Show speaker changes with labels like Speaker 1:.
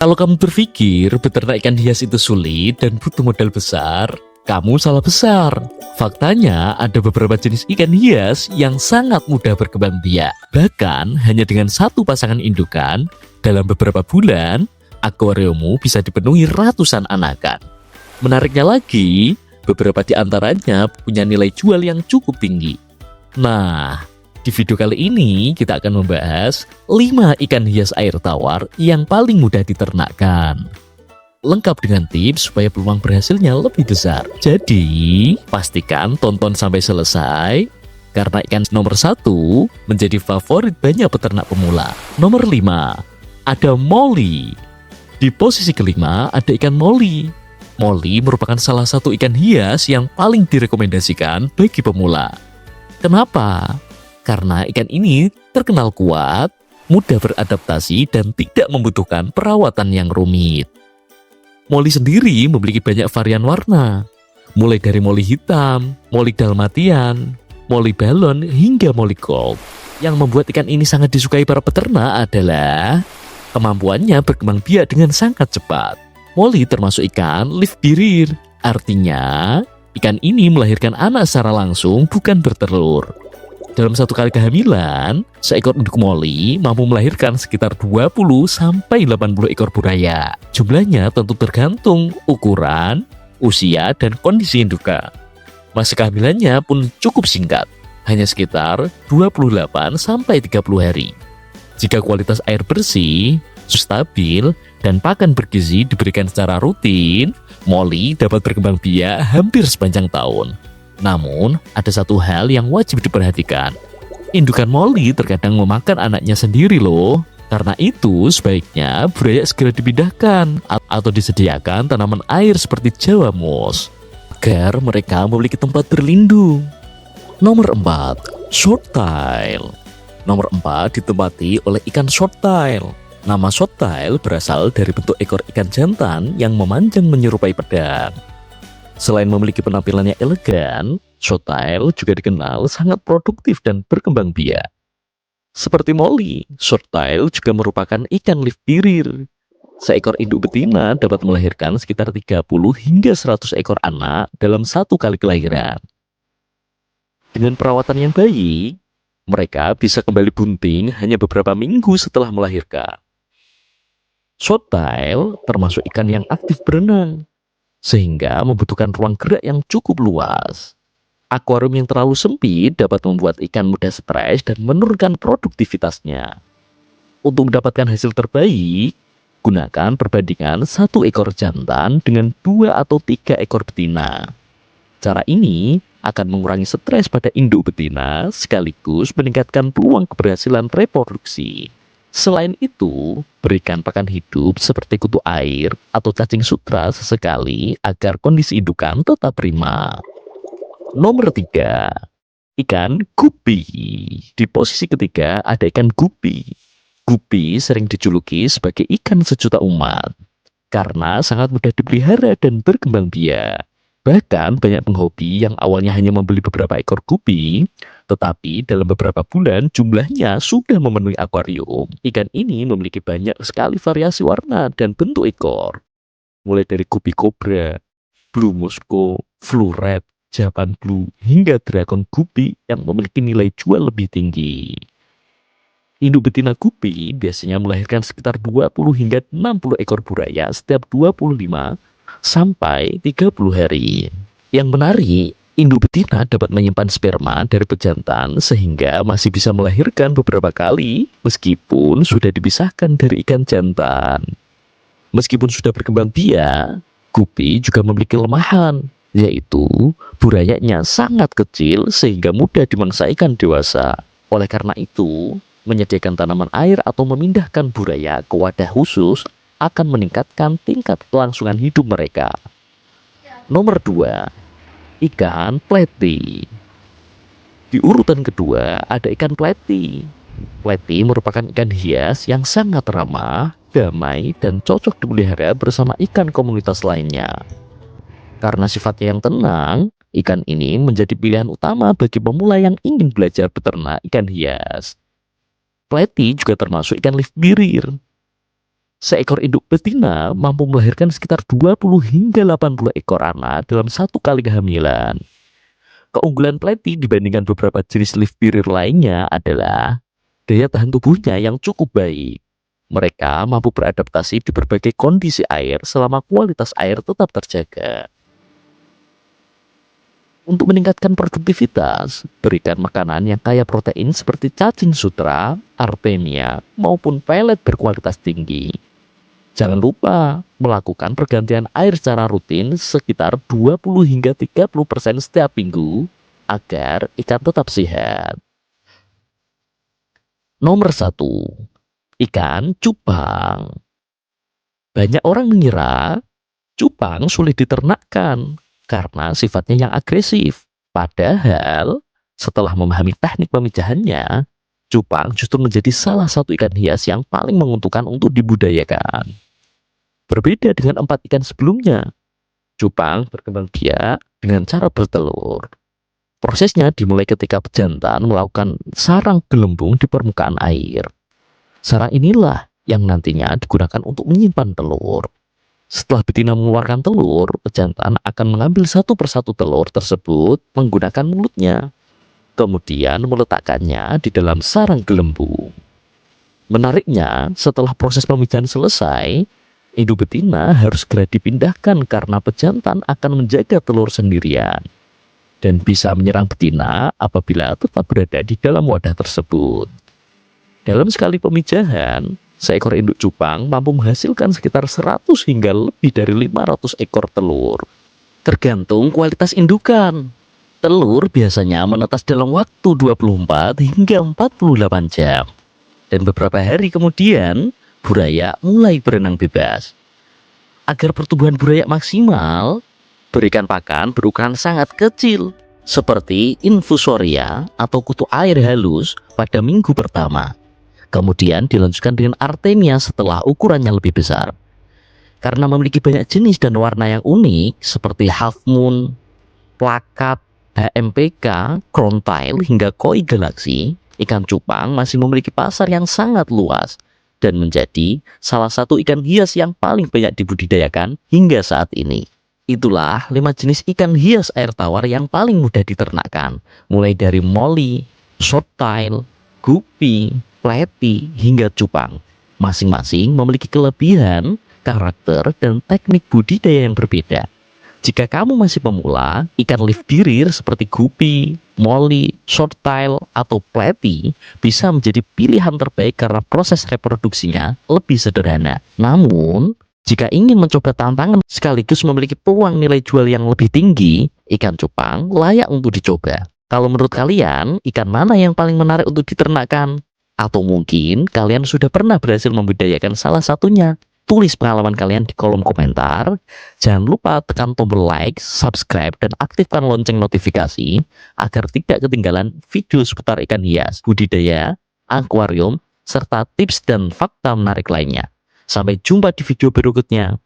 Speaker 1: Kalau kamu berpikir beternak ikan hias itu sulit dan butuh modal besar, kamu salah besar. Faktanya, ada beberapa jenis ikan hias yang sangat mudah berkembang biak. Bahkan, hanya dengan satu pasangan indukan, dalam beberapa bulan, akuariummu bisa dipenuhi ratusan anakan. Menariknya lagi, beberapa di antaranya punya nilai jual yang cukup tinggi. Nah, di video kali ini kita akan membahas 5 ikan hias air tawar yang paling mudah diternakkan. Lengkap dengan tips supaya peluang berhasilnya lebih besar. Jadi, pastikan tonton sampai selesai karena ikan nomor 1 menjadi favorit banyak peternak pemula. Nomor 5, ada Molly. Di posisi kelima ada ikan Molly. Molly merupakan salah satu ikan hias yang paling direkomendasikan bagi pemula. Kenapa? Karena ikan ini terkenal kuat, mudah beradaptasi, dan tidak membutuhkan perawatan yang rumit. Molly sendiri memiliki banyak varian warna, mulai dari Molly hitam, Molly dalmatian, Molly balon, hingga Molly gold. Yang membuat ikan ini sangat disukai para peternak adalah kemampuannya berkembang biak dengan sangat cepat. Molly termasuk ikan live bird, artinya ikan ini melahirkan anak secara langsung, bukan bertelur. Dalam satu kali kehamilan, seekor induk Molly mampu melahirkan sekitar 20-80 ekor buraya. Jumlahnya tentu tergantung ukuran, usia, dan kondisi indukan. Masa kehamilannya pun cukup singkat, hanya sekitar 28-30 hari. Jika kualitas air bersih, stabil, dan pakan bergizi diberikan secara rutin, Molly dapat berkembang biak hampir sepanjang tahun. Namun, ada satu hal yang wajib diperhatikan. Indukan Molly terkadang memakan anaknya sendiri loh. Karena itu, sebaiknya buraya segera dipindahkan atau disediakan tanaman air seperti Java Moss agar mereka memiliki tempat berlindung. Nomor 4, Shorttail. Nomor 4 ditempati oleh ikan Shorttail. Nama Shorttail berasal dari bentuk ekor ikan jantan yang memanjang menyerupai pedang. Selain memiliki penampilan yang elegan, Shorttail juga dikenal sangat produktif dan berkembang biak. Seperti Molly, Shorttail juga merupakan ikan live bird. Seekor induk betina dapat melahirkan sekitar 30 hingga 100 ekor anak dalam satu kali kelahiran. Dengan perawatan yang baik, mereka bisa kembali bunting hanya beberapa minggu setelah melahirkan. Shorttail termasuk ikan yang aktif berenang, sehingga membutuhkan ruang gerak yang cukup luas. Akuarium yang terlalu sempit dapat membuat ikan mudah stres dan menurunkan produktivitasnya. Untuk mendapatkan hasil terbaik, gunakan perbandingan 1 ekor jantan dengan 2 atau 3 ekor betina. Cara ini akan mengurangi stres pada induk betina sekaligus meningkatkan peluang keberhasilan reproduksi. Selain itu, berikan pakan hidup seperti kutu air atau cacing sutra sesekali agar kondisi indukan tetap prima. Nomor 3, ikan gupi. Di posisi ketiga ada ikan gupi. Gupi sering dijuluki sebagai ikan sejuta umat karena sangat mudah dipelihara dan berkembang biak. Bahkan banyak penghobi yang awalnya hanya membeli beberapa ekor gupi, tetapi dalam beberapa bulan jumlahnya sudah memenuhi akuarium. Ikan ini memiliki banyak sekali variasi warna dan bentuk ekor, mulai dari gupi kobra, blue musco, blue red, Japan blue, hingga dragon gupi yang memiliki nilai jual lebih tinggi. Induk betina gupi biasanya melahirkan sekitar 20 hingga 60 ekor buraya setiap 25 sampai 30 hari. Yang menarik, induk betina dapat menyimpan sperma dari pejantan sehingga masih bisa melahirkan beberapa kali meskipun sudah dipisahkan dari ikan jantan. Meskipun sudah berkembang biak, gupi juga memiliki kelemahan, yaitu burayanya sangat kecil sehingga mudah dimangsa ikan dewasa. Oleh karena itu, menyediakan tanaman air atau memindahkan buraya ke wadah khusus akan meningkatkan tingkat kelangsungan hidup mereka. Nomor 2, ikan platy. Di urutan kedua ada ikan platy. Platy merupakan ikan hias yang sangat ramah, damai, dan cocok dipelihara bersama ikan komunitas lainnya. Karena sifatnya yang tenang, ikan ini menjadi pilihan utama bagi pemula yang ingin belajar beternak ikan hias. Platy juga termasuk ikan live bird. Seekor induk betina mampu melahirkan sekitar 20 hingga 80 ekor anak dalam satu kali kehamilan. Keunggulan Platy dibandingkan beberapa jenis leaf bird lainnya adalah daya tahan tubuhnya yang cukup baik. Mereka mampu beradaptasi di berbagai kondisi air selama kualitas air tetap terjaga. Untuk meningkatkan produktivitas, berikan makanan yang kaya protein seperti cacing sutra, artemia, maupun pelet berkualitas tinggi. Jangan lupa melakukan pergantian air secara rutin sekitar 20 hingga 30% setiap minggu agar ikan tetap sehat. Nomor 1. Ikan cupang. Banyak orang mengira cupang sulit diternakkan karena sifatnya yang agresif. Padahal setelah memahami teknik pemijahannya, cupang justru menjadi salah satu ikan hias yang paling menguntungkan untuk dibudidayakan. Berbeda dengan 4 ikan sebelumnya, cupang berkembang biak dengan cara bertelur. Prosesnya dimulai ketika pejantan melakukan sarang gelembung di permukaan air. Sarang inilah yang nantinya digunakan untuk menyimpan telur. Setelah betina mengeluarkan telur, pejantan akan mengambil satu persatu telur tersebut menggunakan mulutnya. Kemudian meletakkannya di dalam sarang gelembung. Menariknya, setelah proses pemijahan selesai, induk betina harus segera dipindahkan karena pejantan akan menjaga telur sendirian dan bisa menyerang betina apabila tetap berada di dalam wadah tersebut. Dalam sekali pemijahan, seekor induk cupang mampu menghasilkan sekitar 100 hingga lebih dari 500 ekor telur. Tergantung kualitas indukan. Telur biasanya menetas dalam waktu 24 hingga 48 jam. Dan beberapa hari kemudian, burayak mulai berenang bebas. Agar pertumbuhan burayak maksimal, berikan pakan berukuran sangat kecil, seperti infusoria atau kutu air halus pada minggu pertama. Kemudian dilanjutkan dengan artemia setelah ukurannya lebih besar. Karena memiliki banyak jenis dan warna yang unik, seperti half moon, plakat, HMPK, crown tail, hingga koi galaksi, ikan cupang masih memiliki pasar yang sangat luas dan menjadi salah satu ikan hias yang paling banyak dibudidayakan hingga saat ini. Itulah 5 jenis ikan hias air tawar yang paling mudah diternakkan, mulai dari molly, shorttail, guppy, platy, hingga cupang. Masing-masing memiliki kelebihan, karakter, dan teknik budidaya yang berbeda. Jika kamu masih pemula, ikan leaf bird seperti guppy, molly, shorttail, atau platy bisa menjadi pilihan terbaik karena proses reproduksinya lebih sederhana. Namun, jika ingin mencoba tantangan sekaligus memiliki peluang nilai jual yang lebih tinggi, ikan cupang layak untuk dicoba. Kalau menurut kalian, ikan mana yang paling menarik untuk diternakkan? Atau mungkin kalian sudah pernah berhasil membudidayakan salah satunya? Tulis pengalaman kalian di kolom komentar. Jangan lupa tekan tombol like, subscribe, dan aktifkan lonceng notifikasi agar tidak ketinggalan video seputar ikan hias, budidaya, akuarium, serta tips dan fakta menarik lainnya. Sampai jumpa di video berikutnya.